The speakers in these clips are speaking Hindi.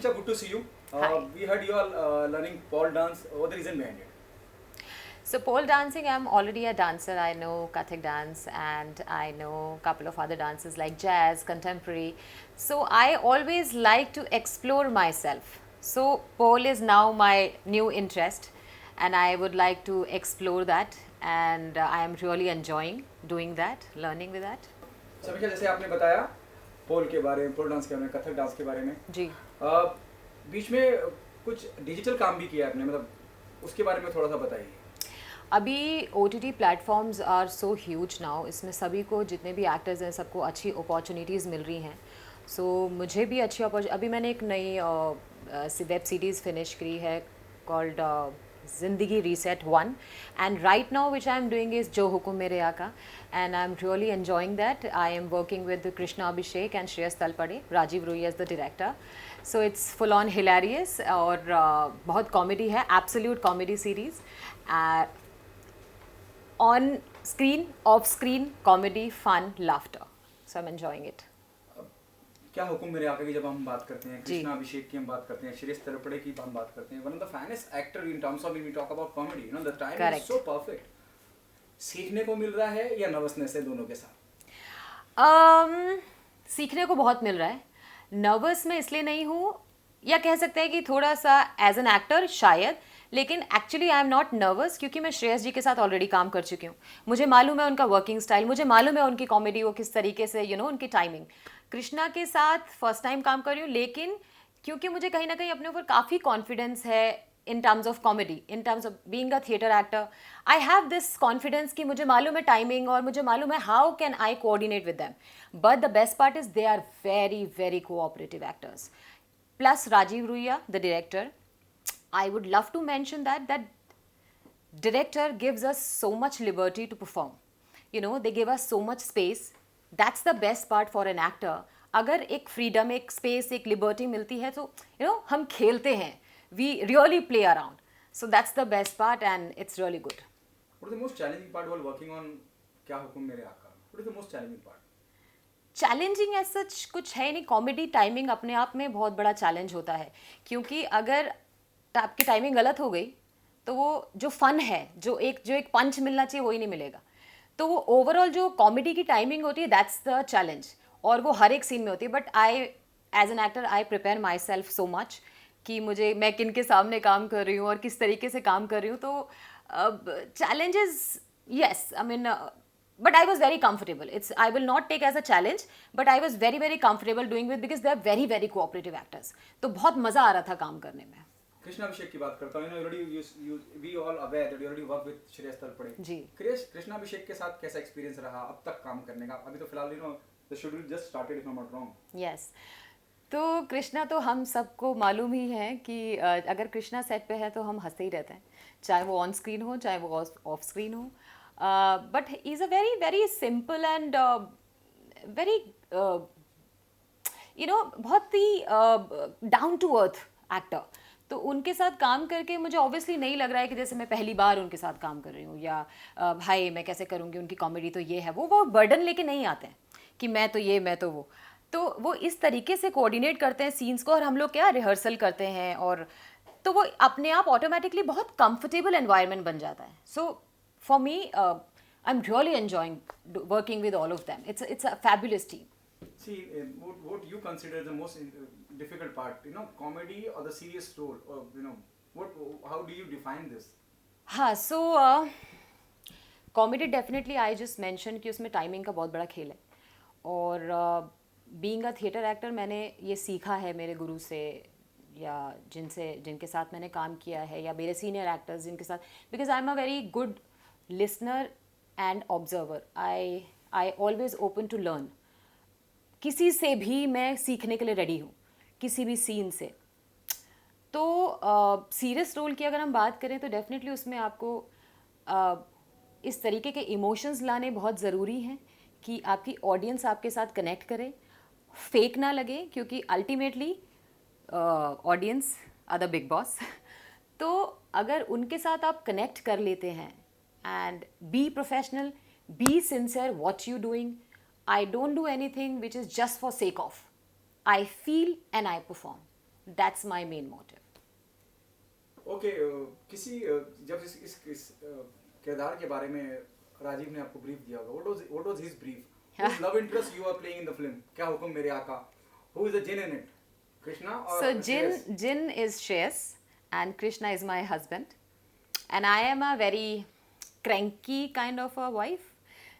Richa, good to see you. Hi. We heard you are learning pole dance. What the reason behind it? So pole dancing, I'm already a dancer. I know Kathak dance and I know a couple of other dances like jazz, contemporary. So I always like to explore myself. So pole is now my new interest and I would like to explore that and I am really enjoying doing that, learning with that. समीक्षा, जैसे आपने बताया पोल के बारे में, पोल डांस के बारे में, कथक डांस के बारे में, जी बीच में कुछ डिजिटल काम भी किया आपने, मतलब उसके बारे में थोड़ा सा बताइए. अभी OTT platforms are so huge now. इसमें सभी को, जितने भी एक्टर्स हैं, सबको अच्छी अपॉर्चुनिटीज़ मिल रही हैं. सो मुझे भी अच्छी अभी मैंने एक नई वेब सीरीज़ फिनिश करी है called Zindagi reset 1 and right now which I am doing is Jo Hukum Mere Aaka and I am really enjoying that. I am working with Krishna Abhishek and Shreyas Talpade, Rajiv Roy as the director. So it's full on hilarious और बहुत कॉमेडी है, absolute comedy series. On screen, off screen, comedy, fun, laughter. So I'm enjoying it. क्या हुक्म मेरे आका की जब हम बात करते हैं, कृष्णा अभिषेक की हम बात करते हैं, श्रेयस तलपड़े की हम बात करते हैं, one of the finest actor in terms of we talk about comedy, you know the time is so perfect. सीखने को मिल रहा है या नर्वसनेस है दोनों के साथ? सीखने को बहुत मिल रहा है. नर्वस में इसलिए नहीं हूँ, या कह सकते हैं कि थोड़ा सा एज एन एक्टर शायद, लेकिन actually I am not nervous क्योंकि मैं श्रेयस जी के साथ ऑलरेडी काम कर चुकी हूँ. मुझे मालूम है उनका वर्किंग स्टाइल, मुझे मालूम है उनकी कॉमेडी वो किस तरीके से उनकी टाइमिंग. कृष्णा के साथ फर्स्ट टाइम काम कर रही हूँ, लेकिन क्योंकि मुझे कहीं ना कहीं अपने ऊपर काफ़ी कॉन्फिडेंस है in terms of comedy, in terms of being a theatre actor. I have this confidence कि मुझे मालूम है टाइमिंग और मुझे मालूम है how can I coordinate with them. But the best part is they are very very cooperative actors. Plus Rajiv Ruia, the director, I would love to mention that director gives us so much liberty to perform. They give us so much space. That's the best part for an actor. अगर एक freedom, एक space, एक liberty मिलती है तो हम खेलते हैं. We really play around. So that's the best part and it's really good. What is the most challenging part while working on क्या हुक्म मेरे आका? What is the most challenging part? Challenging as such कुछ है नहीं. कॉमेडी टाइमिंग अपने आप में बहुत बड़ा चैलेंज होता है, क्योंकि अगर आपकी टाइमिंग गलत हो गई तो वो जो फन है, जो एक पंच मिलना चाहिए, वो ही नहीं मिलेगा. तो वो ओवरऑल जो कॉमेडी की टाइमिंग होती है, दैट्स द चैलेंज, और वो हर एक सीन में होती है. But I as an actor I prepare myself so much कि मैं किन के सामने काम कर रही हूँ और किस तरीके से काम कर रही हूँ. तो challenges, yes, I mean, but I was very comfortable. I will not take as a challenge, but I was very very comfortable doing it because they are very very cooperative actors. तो बहुत मज़ा आ रहा था काम करने में. कृष्णा अभिषेक की बात करता हूँ. We all aware that you already work with Shreyas Talpade. जी. कृष्णा अभिषेक के साथ कैसा एक्सपीरियंस रहा अब तक काम करने का? अभी तो फिलहाल the schedule just started if I'm not wrong. Yes. तो कृष्णा तो हम सबको मालूम ही है कि अगर कृष्णा सेट पे है तो हम हंसते ही रहते हैं, चाहे वो ऑन स्क्रीन हो चाहे वो ऑफ स्क्रीन हो. But he is a very very simple and very बहुत ही डाउन टू अर्थ एक्टर. तो उनके साथ काम करके मुझे ऑब्वियसली नहीं लग रहा है कि जैसे मैं पहली बार उनके साथ काम कर रही हूँ, या भाई मैं कैसे करूँगी, उनकी कॉमेडी तो ये है, वो बर्डन लेके नहीं आते हैं कि मैं तो ये मैं तो वो. तो वो इस तरीके से कोऑर्डिनेट करते हैं सीन्स को, और हम लोग क्या रिहर्सल करते हैं, और तो वो अपने आप ऑटोमेटिकली बहुत कंफर्टेबल एनवायरनमेंट बन जाता है. So for me I am really enjoying working with all of them. It's a fabulous team. See, what you consider the most difficult part, comedy or the serious role, or how do you define this? हाँ, so comedy definitely I just mention कि उसमें टाइमिंग का बहुत बड़ा खेल है, और बीइंग अ थिएटर एक्टर मैंने ये सीखा है मेरे गुरु से, या जिनके साथ मैंने काम किया है, या मेरे सीनियर एक्टर्स जिनके साथ, because I am a very good listener and observer. I always open to learn. किसी से भी मैं सीखने के लिए रेडी हूँ, किसी भी सीन से. तो सीरियस रोल की अगर हम बात करें तो डेफिनेटली उसमें आपको इस तरीके के इमोशंस लाने बहुत ज़रूरी हैं कि आपकी ऑडियंस आपके साथ कनेक्ट करे, फेक ना लगे, क्योंकि ultimately audience are the big boss. तो अगर उनके साथ आप कनेक्ट कर लेते हैं, and be professional, be sincere what you doing. I don't do anything which is just for sake of. I feel and I perform. That's my main motive. Okay जब इस किरदार के बारे में राजीव ने आपको ब्रीफ दिया होगा, what was his brief? Whose love interest you are playing in the film? क्या हुक्म मेरे आका? Who is the Jinn in it? Krishna or So Shreyas? Jin is Shreyas and Krishna is my husband, and I am a very cranky kind of a wife.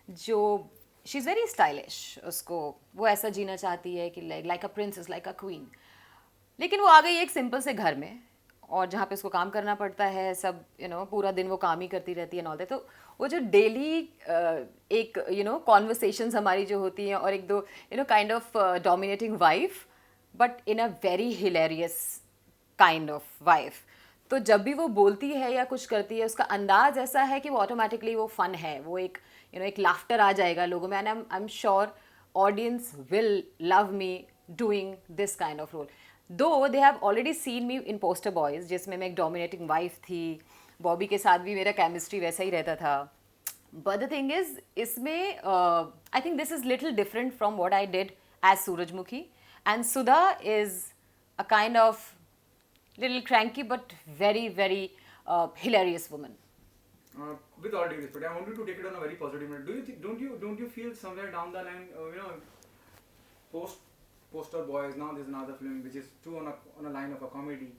जो she's very stylish, उसको वो ऐसा जीना चाहती है कि like a princess, like a queen. लेकिन वो आ गई एक सिंपल से घर में, और जहाँ पे उसको काम करना पड़ता है, सब पूरा दिन वो काम ही करती रहती है नॉल। तो वो जो डेली एक कॉन्वर्सेशंस हमारी जो होती हैं, और एक दो kind of dominating wife, but in a very hilarious kind of wife. तो जब भी वो बोलती है या कुछ करती है, उसका अंदाज ऐसा है कि वो ऑटोमेटिकली वो फन है, वो एक एक लाफ्टर आ जाएगा लोगों में, and I am sure audience will love me doing this kind of role. Though they have already seen me in Poster Boys, जिसमें मैं एक डोमिनेटिंग वाइफ थी। बॉबी के साथ भी मेरा केमिस्ट्री वैसा ही रहता था। बट द थिंग इज, इसमें I think this is little different from what I did as Surajmukhi, and Sudha is a kind of little cranky but very very hilarious woman. With all due respect, I wanted to take it on a very positive note. Don't you feel somewhere down the line, poster boys, now there's another film which is too on a line of a comedy.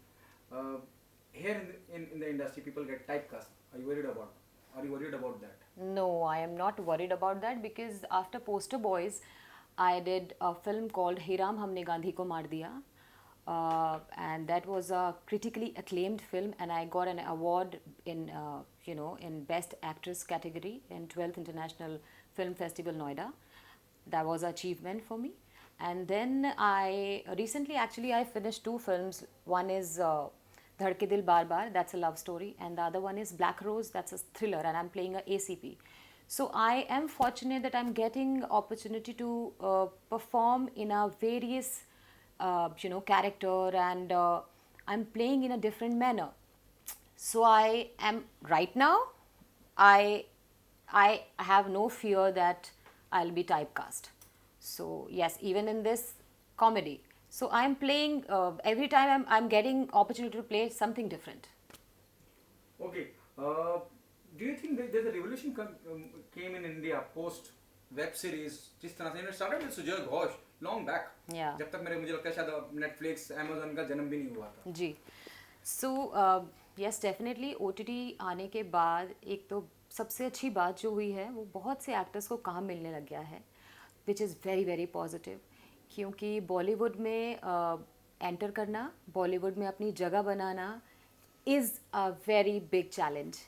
Here in the industry, people get typecast. Are you worried about that? No, I am not worried about that, because after Poster Boys, I did a film called Hey Ram Humne Gandhi Ko Maar Diya. And that was a critically acclaimed film, and I got an award in in Best Actress category in 12th International Film Festival Noida. That was an achievement for me. And then I recently I finished 2 films. One is Dhadke Dil Baar Baar, that's a love story, and the other one is Black Rose, that's a thriller, and I'm playing a ACP. So I am fortunate that I'm getting opportunity to perform in a various character, and I'm playing in a different manner. So I am right now, I have no fear that I'll be typecast. So yes, even in this comedy, so I'm playing every time I'm getting opportunity to play something different. Okay, do you think that there's a revolution came in India post web series? जिस तरह से started with Sujal Ghosh long back. Yeah. जब तक मुझे लगता है शायद Netflix, Amazon का जन्म भी नहीं हुआ था। जी। So yes, definitely OTT आने के बाद एक तो सबसे अच्छी बात जो हुई है, वो बहुत से एक्टर्स को काम मिलने लग गया है, which is very very positive. क्योंकि बॉलीवुड में एंटर करना, बॉलीवुड में अपनी जगह बनाना is a very big challenge.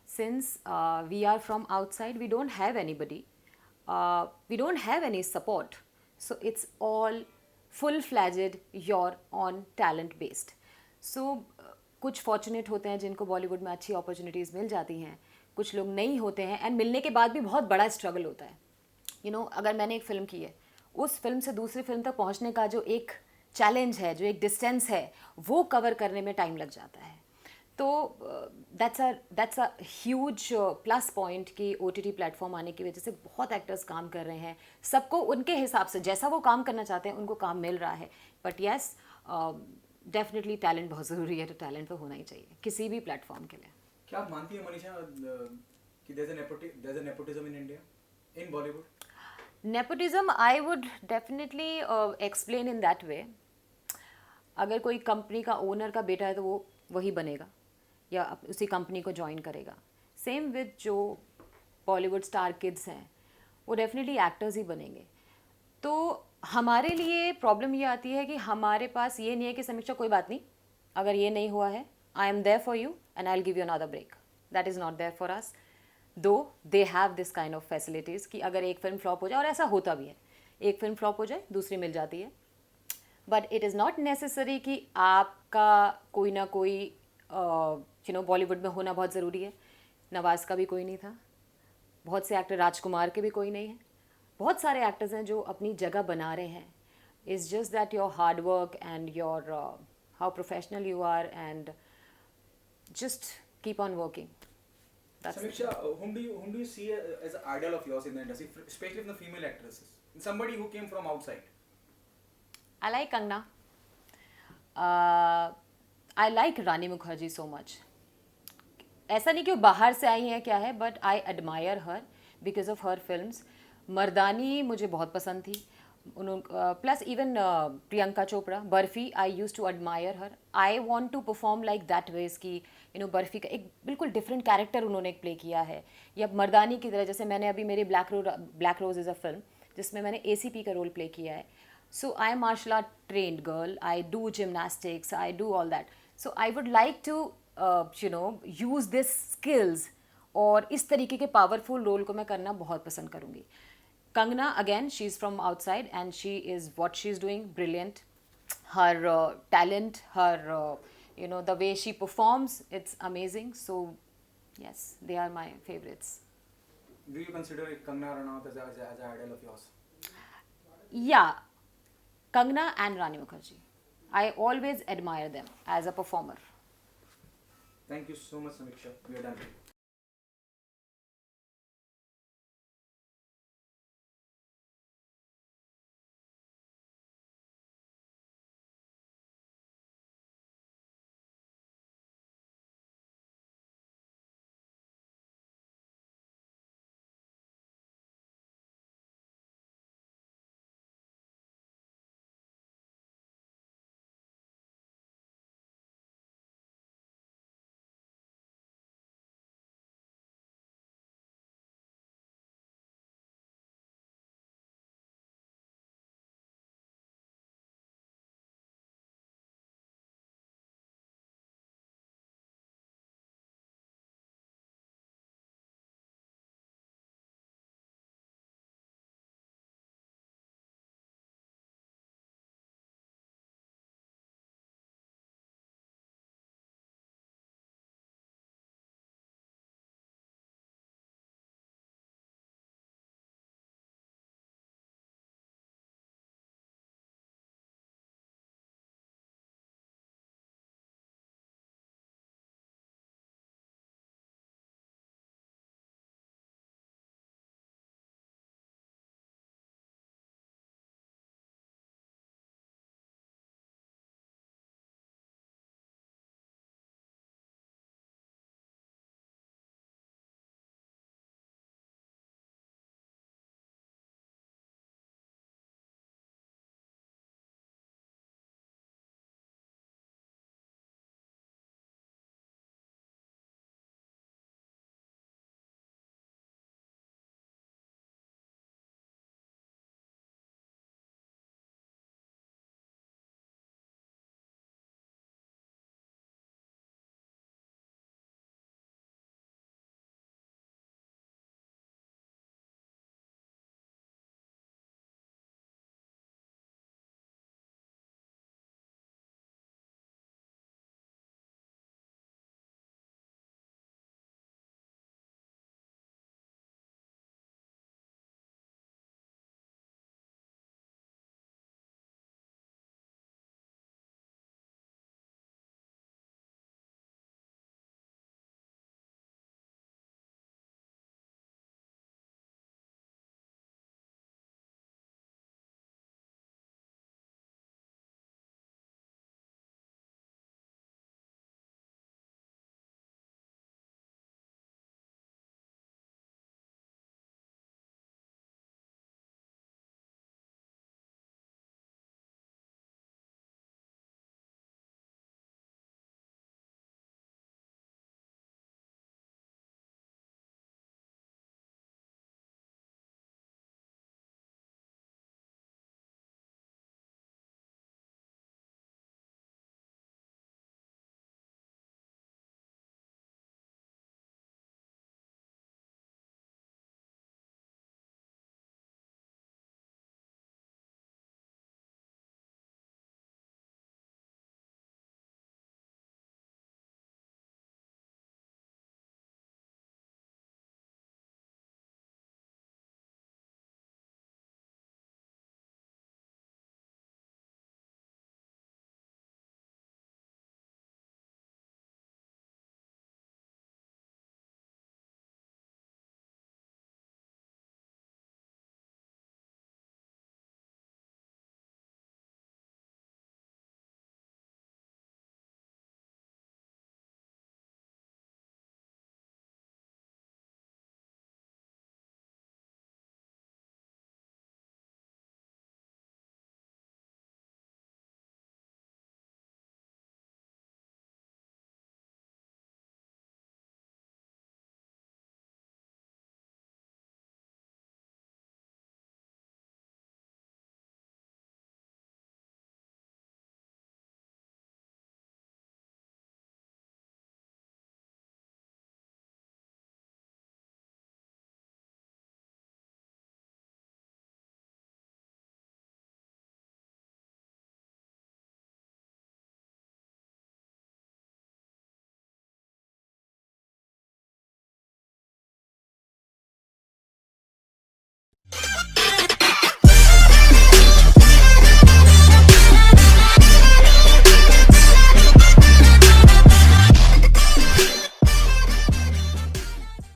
Since we are from outside, we don't have anybody, we don't have any support. So it's all full-fledged, you're on talent based. So कुछ fortunate होते हैं जिनको बॉलीवुड में अच्छी opportunities मिल जाती हैं, कुछ लोग नहीं होते हैं, and मिलने के बाद भी बहुत बड़ा struggle होता है। अगर मैंने एक फिल्म की है, उस फिल्म से दूसरी फिल्म तक पहुंचने का जो एक चैलेंज है, जो एक डिस्टेंस है, वो कवर करने में टाइम लग जाता है। तो that's a huge plus point कि OTT प्लेटफॉर्म आने की वजह से बहुत एक्टर्स काम कर रहे हैं, सबको उनके हिसाब से जैसा वो काम करना चाहते हैं उनको काम मिल रहा है। बट येस, डेफिनेटली टैलेंट बहुत ज़रूरी है, तो टैलेंट तो होना ही चाहिए किसी भी प्लेटफॉर्म के लिए। क्या आप मानती हैं मनीषा कि there's a nepotism in India, in Bollywood? Nepotism, I would definitely explain in that way. अगर कोई कंपनी का ओनर का बेटा है तो वो वही बनेगा या उसी कंपनी को ज्वाइन करेगा। सेम विद जो बॉलीवुड स्टार किड्स हैं, वो डेफिनेटली एक्टर्स ही बनेंगे। तो हमारे लिए प्रॉब्लम ये आती है कि हमारे पास ये नहीं है कि समीक्षा कोई बात नहीं, अगर ये नहीं हुआ है, I am there for you and I will give you another break. That is not there for us, though they have this kind of facilities कि अगर एक फिल्म फ्लॉप हो जाए, और ऐसा होता भी है, एक फिल्म फ्लॉप हो जाए दूसरी मिल जाती है। But it is not necessary कि आपका कोई ना कोई बॉलीवुड में होना बहुत ज़रूरी है। नवाज़ का भी कोई नहीं था, बहुत से एक्टर, राजकुमार के भी कोई नहीं है, बहुत सारे एक्टर्स हैं जो अपनी जगह बना रहे हैं। It's just that your hard work and your how professional you are, and just keep on working. Samiksha, whom do you see as an idol of yours in the industry, especially from the female actresses? Somebody who came from outside. I like Kangna. I like Rani Mukherjee so much. ऐसा नहीं कि वो बाहर से आई हैं क्या है, but I admire her because of her films. Mardaani मुझे बहुत पसंद थी. Plus even Priyanka Chopra, Barfi, I use to admire her. I want to perform like that वेज की बर्फी का एक बिल्कुल डिफरेंट कैरेक्टर उन्होंने प्ले किया है. या मर्दानी की तरह, जैसे मैंने अभी मेरे Black Rose is a film जिसमें मैंने ACP का रोल प्ले किया है. So I am martial art trained girl. I do gymnastics. I do all that. So I would like to use this skills. और इस तरीके के पावरफुल रोल को मैं करना बहुत पसंद करूँगी. Kangana, again, she is from outside and she is what she is doing brilliant. Her talent, her the way she performs, it's amazing. So yes, they are my favorites. Do you consider Kangana Ranaut as an idol of yours? Yeah, Kangna and Rani Mukherjee. I always admire them as a performer. Thank you so much, Samiksha. We are done.